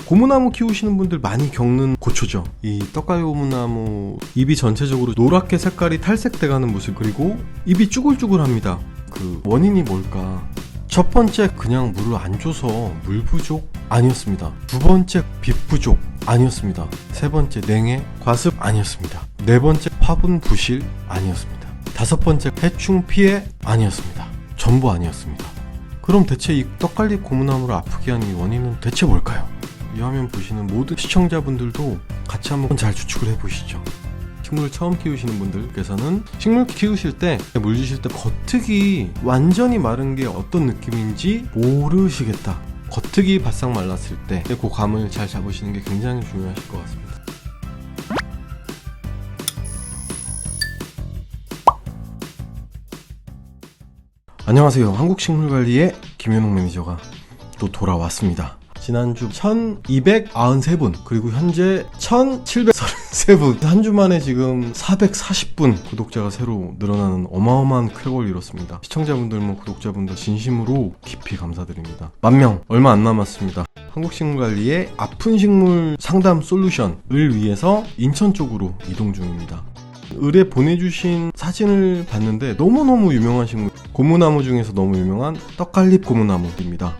고무나무 키우시는 분들 많이 겪는 고초죠. 이 떡갈비 고무나무 잎이 전체적으로 노랗게 색깔이 탈색돼가는 모습, 그리고 잎이 쭈글쭈글합니다. 그 원인이 뭘까? 첫 번째, 그냥 물을 안 줘서 물 부족? 아니었습니다. 두 번째, 빛 부족? 아니었습니다. 세 번째, 냉해, 과습? 아니었습니다. 네 번째, 화분 부실? 아니었습니다. 다섯 번째, 해충 피해? 아니었습니다. 전부 아니었습니다. 그럼 대체 이 떡갈비 고무나무를 아프게 하는 이 원인은 대체 뭘까요? 이 화면 보시는 모든 시청자분들도 같이 한번 잘 추측을 해보시죠. 식물을 처음 키우시는 분들께서는 식물 키우실 때, 물 주실 때 겉흙이 완전히 마른 게 어떤 느낌인지 모르시겠다. 겉흙이 바싹 말랐을 때 그 감을 잘 잡으시는 게 굉장히 중요하실 것 같습니다. 안녕하세요. 한국식물관리의 김현웅 매니저가 또 돌아왔습니다. 지난주 1293분, 그리고 현재 1733분, 한 주 만에 지금 440분 구독자가 새로 늘어나는 어마어마한 쾌거를 이뤘습니다. 시청자분들, 구독자분들 진심으로 깊이 감사드립니다. 10,000명 얼마 안 남았습니다. 한국식물관리의 아픈 식물 상담 솔루션을 위해서 인천 쪽으로 이동 중입니다. 을에 보내주신 사진을 봤는데 너무너무 유명한 식물, 고무나무 중에서 너무 유명한 떡갈비 고무나무입니다.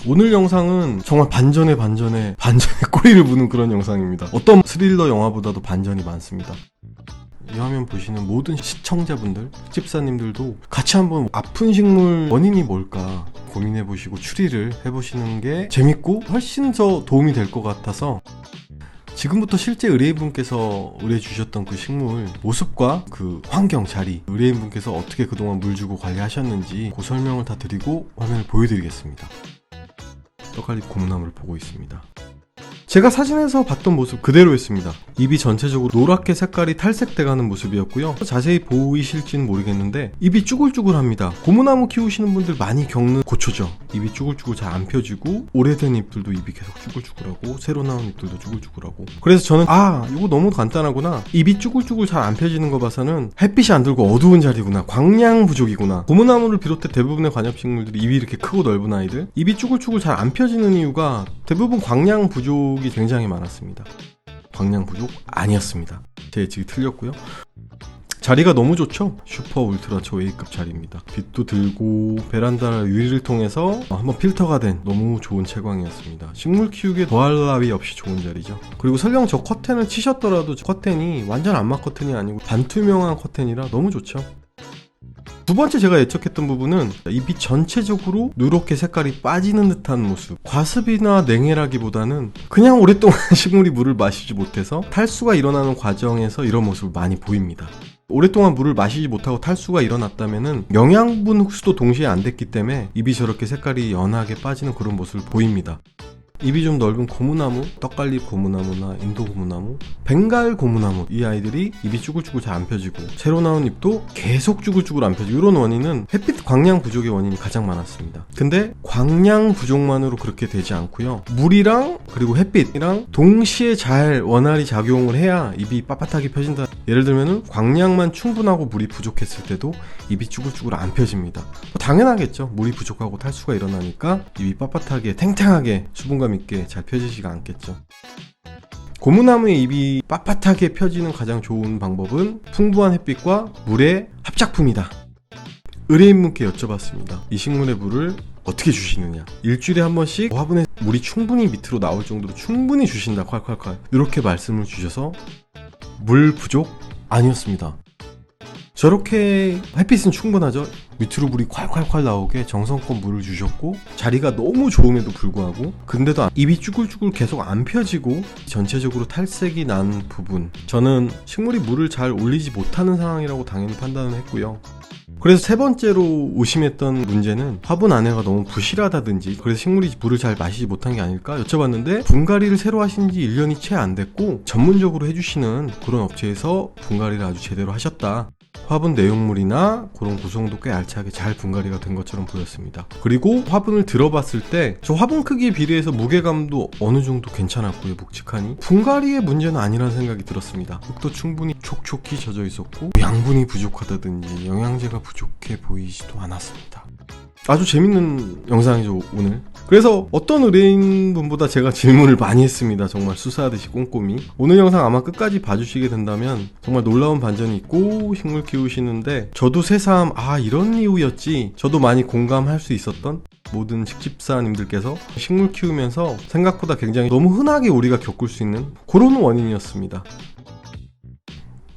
오늘 영상은 정말 반전에 꼬리를 무는 그런 영상입니다. 어떤 스릴러 영화보다도 반전이 많습니다. 이 화면 보시는 모든 시청자분들, 집사님들도 같이 한번 아픈 식물 원인이 뭘까 고민해보시고 추리를 해보시는 게 재밌고 훨씬 더 도움이 될 것 같아서 지금부터 실제 의뢰인분께서 의뢰주셨던 그 식물 모습과 그 환경, 자리, 의뢰인분께서 어떻게 그동안 물 주고 관리하셨는지 그 설명을 다 드리고 화면을 보여드리겠습니다. 떡갈비 고무나무를 보고 있습니다. 제가 사진에서 봤던 모습 그대로였습니다. 잎이 전체적으로 노랗게 색깔이 탈색돼가는 모습이었고요. 자세히 보이실지는 모르겠는데 잎이 쭈글쭈글합니다. 고무나무 키우시는 분들 많이 겪는 고초죠. 잎이 쭈글쭈글 잘 안 펴지고 오래된 잎들도 잎이 계속 쭈글쭈글하고 새로 나온 잎들도 쭈글쭈글하고, 그래서 저는 이거 너무 간단하구나, 잎이 쭈글쭈글 잘 안 펴지는 거 봐서는 햇빛이 안 들고 어두운 자리구나, 광량 부족이구나. 고무나무를 비롯해 대부분의 관엽식물들이 입이 이렇게 크고 넓은 아이들, 잎이 쭈글쭈글 잘 안 펴지는 이유가 대부분 광량 부족이 굉장히 많았습니다. 광량 부족 아니었습니다. 제 예측이 틀렸고요. 자리가 너무 좋죠. 슈퍼 울트라 초A급 자리입니다. 빛도 들고 베란다 유리를 통해서 한번 필터가 된 너무 좋은 채광이었습니다. 식물 키우기에 더할 나위 없이 좋은 자리죠. 그리고 설령 저 커튼을 치셨더라도 저 커튼이 완전 암막 커튼이 아니고 반투명한 커튼이라 너무 좋죠. 두 번째, 제가 예측했던 부분은 잎이 전체적으로 누렇게 색깔이 빠지는 듯한 모습. 과습이나 냉해라기보다는 그냥 오랫동안 식물이 물을 마시지 못해서 탈수가 일어나는 과정에서 이런 모습을 많이 보입니다. 오랫동안 물을 마시지 못하고 탈수가 일어났다면 영양분 흡수도 동시에 안 됐기 때문에 잎이 저렇게 색깔이 연하게 빠지는 그런 모습을 보입니다. 잎이 좀 넓은 고무나무, 떡갈비 고무나무나 인도 고무나무, 벵갈 고무나무, 이 아이들이 잎이 쭈글쭈글 잘 안 펴지고 새로 나온 잎도 계속 쭈글쭈글 안 펴지고, 이런 원인은 햇빛 광량 부족의 원인이 가장 많았습니다. 근데 광량 부족만으로 그렇게 되지 않고요, 물이랑 그리고 햇빛이랑 동시에 잘 원활히 작용을 해야 잎이 빳빳하게 펴진다. 예를 들면 광량만 충분하고 물이 부족했을 때도 잎이 쭈글쭈글 안 펴집니다. 당연하겠죠. 물이 부족하고 탈수가 일어나니까 잎이 빳빳하게 탱탱하게 수분감 있게 잘 펴지지가 않겠죠. 고무나무의 잎이 빳빳하게 펴지는 가장 좋은 방법은 풍부한 햇빛과 물의 합작품이다. 의뢰인분께 여쭤봤습니다. 이 식물의 물을 어떻게 주시느냐. 일주일에 한 번씩 화분에 물이 충분히 밑으로 나올 정도로 충분히 주신다. 콸콸콸 이렇게 말씀을 주셔서 물 부족 아니었습니다. 저렇게 햇빛은 충분하죠. 밑으로 물이 콸콸콸 나오게 정성껏 물을 주셨고, 자리가 너무 좋음에도 불구하고 근데도 잎이 쭈글쭈글 계속 안 펴지고 전체적으로 탈색이 난 부분, 저는 식물이 물을 잘 올리지 못하는 상황이라고 당연히 판단을 했고요. 그래서 세 번째로 의심했던 문제는 화분 안에가 너무 부실하다든지 그래서 식물이 물을 잘 마시지 못한 게 아닐까 여쭤봤는데, 분갈이를 새로 하신 지 1년이 채 안 됐고 전문적으로 해주시는 그런 업체에서 분갈이를 아주 제대로 하셨다. 화분 내용물이나 그런 구성도 꽤 알차게 잘 분갈이가 된 것처럼 보였습니다. 그리고 화분을 들어봤을 때 저 화분 크기에 비례해서 무게감도 어느 정도 괜찮았고요. 묵직하니 분갈이의 문제는 아니라는 생각이 들었습니다. 흙도 충분히 촉촉히 젖어 있었고 양분이 부족하다든지 영양제가 부족해 보이지도 않았습니다. 아주 재밌는 영상이죠 오늘. 그래서 어떤 의뢰인분보다 제가 질문을 많이 했습니다. 정말 수사하듯이 꼼꼼히. 오늘 영상 아마 끝까지 봐주시게 된다면 정말 놀라운 반전이 있고 식물 키우시는데 저도 새삼 이런 이유였지, 저도 많이 공감할 수 있었던 모든 식집사님들께서 식물 키우면서 생각보다 굉장히 너무 흔하게 우리가 겪을 수 있는 그런 원인이었습니다.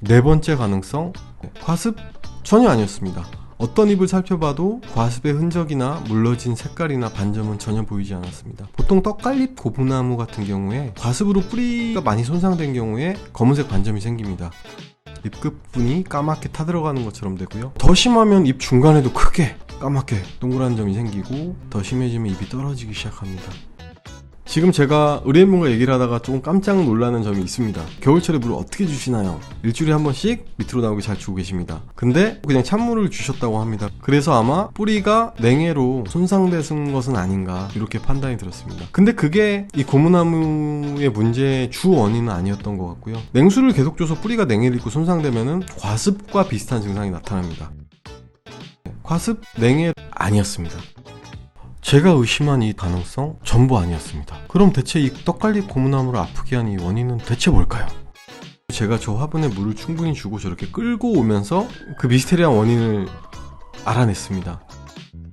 네 번째 가능성, 과습 전혀 아니었습니다. 어떤 잎을 살펴봐도 과습의 흔적이나 물러진 색깔이나 반점은 전혀 보이지 않았습니다. 보통 떡갈잎 고무나무 같은 경우에 과습으로 뿌리가 많이 손상된 경우에 검은색 반점이 생깁니다. 잎 끝부분이 까맣게 타들어가는 것처럼 되고요. 더 심하면 잎 중간에도 크게 까맣게 동그란 점이 생기고, 더 심해지면 잎이 떨어지기 시작합니다. 지금 제가 의뢰인분과 얘기를 하다가 조금 깜짝 놀라는 점이 있습니다. 겨울철에 물을 어떻게 주시나요? 일주일에 한 번씩 밑으로 나오게 잘 주고 계십니다. 근데 그냥 찬물을 주셨다고 합니다. 그래서 아마 뿌리가 냉해로 손상된 것은 아닌가 이렇게 판단이 들었습니다. 근데 그게 이 고무나무의 문제의 주 원인은 아니었던 것 같고요. 냉수를 계속 줘서 뿌리가 냉해를 입고 손상되면은 과습과 비슷한 증상이 나타납니다. 과습, 냉해 아니었습니다. 제가 의심한 이 가능성 전부 아니었습니다. 그럼 대체 이 떡갈잎 고무나무를 아프게 한 이 원인은 대체 뭘까요? 제가 저 화분에 물을 충분히 주고 저렇게 끌고 오면서 그 미스테리한 원인을 알아냈습니다.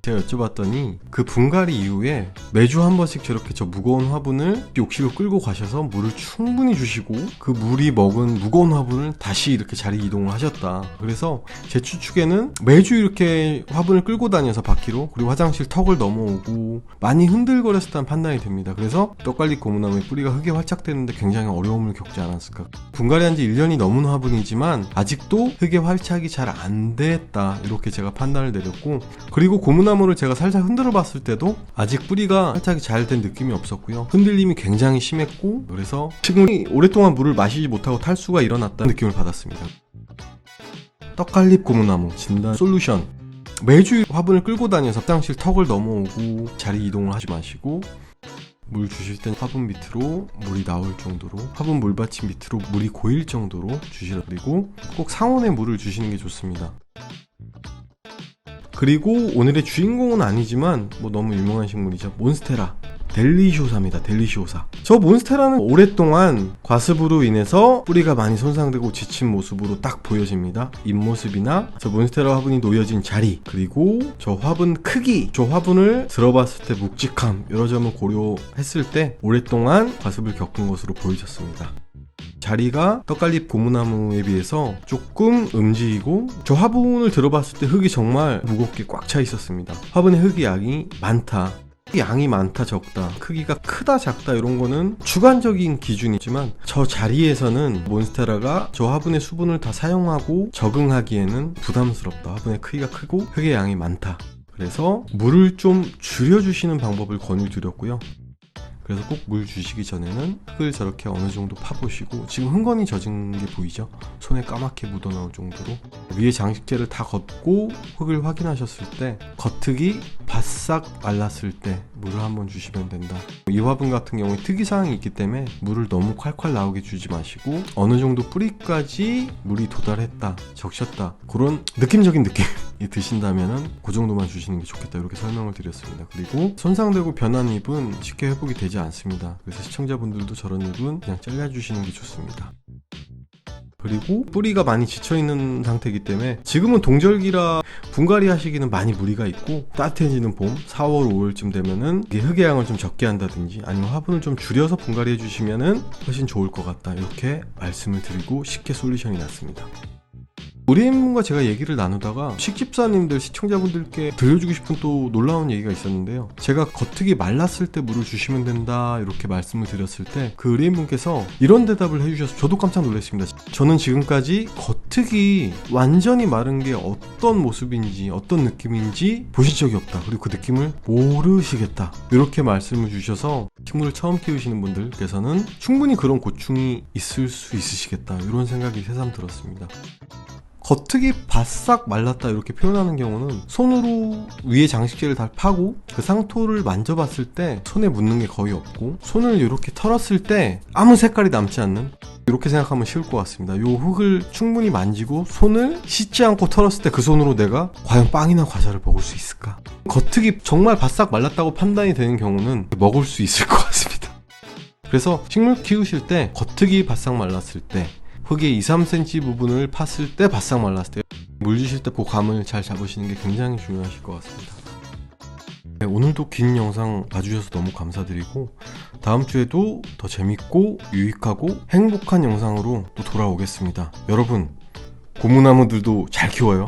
제가 여쭤봤더니 그 분갈이 이후에 매주 한 번씩 저렇게 저 무거운 화분을 욕실로 끌고 가셔서 물을 충분히 주시고, 그 물이 먹은 무거운 화분을 다시 이렇게 자리 이동을 하셨다. 그래서 제 추측에는 매주 이렇게 화분을 끌고 다녀서 바퀴로, 그리고 화장실 턱을 넘어오고 많이 흔들거렸다는 판단이 됩니다. 그래서 떡갈잎 고무나무의 뿌리가 흙에 활착되는데 굉장히 어려움을 겪지 않았을까. 분갈이한 지 1년이 넘은 화분이지만 아직도 흙에 활착이 잘 안 됐다, 이렇게 제가 판단을 내렸고, 그리고 고무나무를 제가 살살 흔들어 봤을 때도 아직 뿌리가 활착이 잘 된 느낌이 없었고요. 흔들림이 굉장히 심했고, 그래서 식물이 오랫동안 물을 마시지 못하고 탈수가 일어났다는 느낌을 받았습니다. 떡갈잎 고무나무 진단 솔루션: 매주 화분을 끌고 다녀서 화장실 턱을 넘어오고 자리 이동을 하지 마시고, 물 주실 땐 화분 밑으로 물이 나올 정도로, 화분 물받침 밑으로 물이 고일 정도로 주시라. 그리고 꼭 상온에 물을 주시는 게 좋습니다. 그리고 오늘의 주인공은 아니지만 너무 유명한 식물이죠. 몬스테라 델리시오사입니다. 델리시오사. 저 몬스테라는 오랫동안 과습으로 인해서 뿌리가 많이 손상되고 지친 모습으로 딱 보여집니다. 잎모습이나 저 몬스테라 화분이 놓여진 자리, 그리고 저 화분 크기, 저 화분을 들어봤을 때 묵직함, 여러 점을 고려했을 때 오랫동안 과습을 겪은 것으로 보여졌습니다. 자리가 떡갈잎 고무나무에 비해서 조금 음지이고, 저 화분을 들어봤을 때 흙이 정말 무겁게 꽉 차 있었습니다. 화분에 흙이 양이 많다, 양이 많다 적다, 크기가 크다 작다, 이런 거는 주관적인 기준이지만 저 자리에서는 몬스테라가 저 화분의 수분을 다 사용하고 적응하기에는 부담스럽다, 화분의 크기가 크고 흙의 양이 많다. 그래서 물을 좀 줄여주시는 방법을 권유드렸고요. 그래서 꼭 물 주시기 전에는 흙을 저렇게 어느 정도 파보시고, 지금 흥건히 젖은 게 보이죠? 손에 까맣게 묻어나올 정도로 위에 장식재를 다 걷고 흙을 확인하셨을 때 겉흙이 바싹 말랐을 때 물을 한번 주시면 된다. 이 화분 같은 경우에 특이사항이 있기 때문에 물을 너무 콸콸 나오게 주지 마시고, 어느 정도 뿌리까지 물이 도달했다, 적셨다, 그런 느낌적인 느낌이 드신다면은 그 정도만 주시는 게 좋겠다, 이렇게 설명을 드렸습니다. 그리고 손상되고 변한 잎은 쉽게 회복이 되지 않습니다. 그래서 시청자분들도 저런 잎은 그냥 잘라주시는 게 좋습니다. 그리고 뿌리가 많이 지쳐있는 상태이기 때문에 지금은 동절기라 분갈이 하시기는 많이 무리가 있고, 따뜻해지는 봄 4월 5월쯤 되면은 흙의 양을 좀 적게 한다든지 아니면 화분을 좀 줄여서 분갈이 해주시면은 훨씬 좋을 것 같다, 이렇게 말씀을 드리고 쉽게 솔루션이 났습니다. 의뢰인분과 제가 얘기를 나누다가 식집사님들, 시청자분들께 들려주고 싶은 또 놀라운 얘기가 있었는데요. 제가 겉흙이 말랐을 때 물을 주시면 된다, 이렇게 말씀을 드렸을 때 그 의뢰인분께서 이런 대답을 해주셔서 저도 깜짝 놀랐습니다. 저는 지금까지 겉흙이 완전히 마른 게 어떤 모습인지 어떤 느낌인지 보신 적이 없다, 그리고 그 느낌을 모르시겠다, 이렇게 말씀을 주셔서 식물을 처음 키우시는 분들께서는 충분히 그런 고충이 있을 수 있으시겠다, 이런 생각이 새삼 들었습니다. 겉흙이 바싹 말랐다 이렇게 표현하는 경우는 손으로 위에 장식재를 다 파고 그 상토를 만져봤을 때 손에 묻는 게 거의 없고, 손을 이렇게 털었을 때 아무 색깔이 남지 않는, 이렇게 생각하면 쉬울 것 같습니다. 요 흙을 충분히 만지고 손을 씻지 않고 털었을 때 그 손으로 내가 과연 빵이나 과자를 먹을 수 있을까? 겉흙이 정말 바싹 말랐다고 판단이 되는 경우는 먹을 수 있을 것 같습니다. 그래서 식물 키우실 때 겉흙이 바싹 말랐을 때, 흙의 2-3cm 부분을 팠을 때 바싹 말랐을 때, 물 주실 때 그 감을 잘 잡으시는 게 굉장히 중요하실 것 같습니다. 네, 오늘도 긴 영상 봐주셔서 너무 감사드리고, 다음 주에도 더 재밌고 유익하고 행복한 영상으로 또 돌아오겠습니다. 여러분, 고무나무들도 잘 키워요.